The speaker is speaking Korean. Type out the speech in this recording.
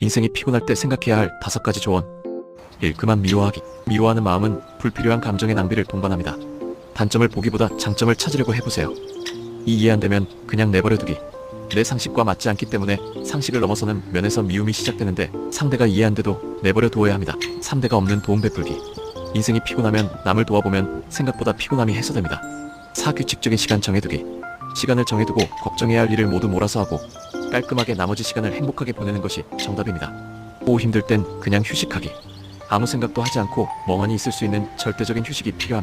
인생이 피곤할 때 생각해야 할 5가지 조언. 1. 그만 미워하기. 미워하는 마음은 불필요한 감정의 낭비를 동반합니다. 단점을 보기보다 장점을 찾으려고 해보세요. 이해 안 되면 그냥 내버려두기. 내 상식과 맞지 않기 때문에 상식을 넘어서는 면에서 미움이 시작되는데 상대가 이해 안 돼도 내버려 두어야 합니다. 3대가 없는 도움 베풀기. 인생이 피곤하면 남을 도와보면 생각보다 피곤함이 해소됩니다. 4. 규칙적인 시간 정해두기. 시간을 정해두고 걱정해야 할 일을 모두 몰아서 하고 깔끔하게 나머지 시간을 행복하게 보내는 것이 정답입니다. 5. 힘들 땐 그냥 휴식하기. 아무 생각도 하지 않고 멍하니 있을 수 있는 절대적인 휴식이 필요합니다.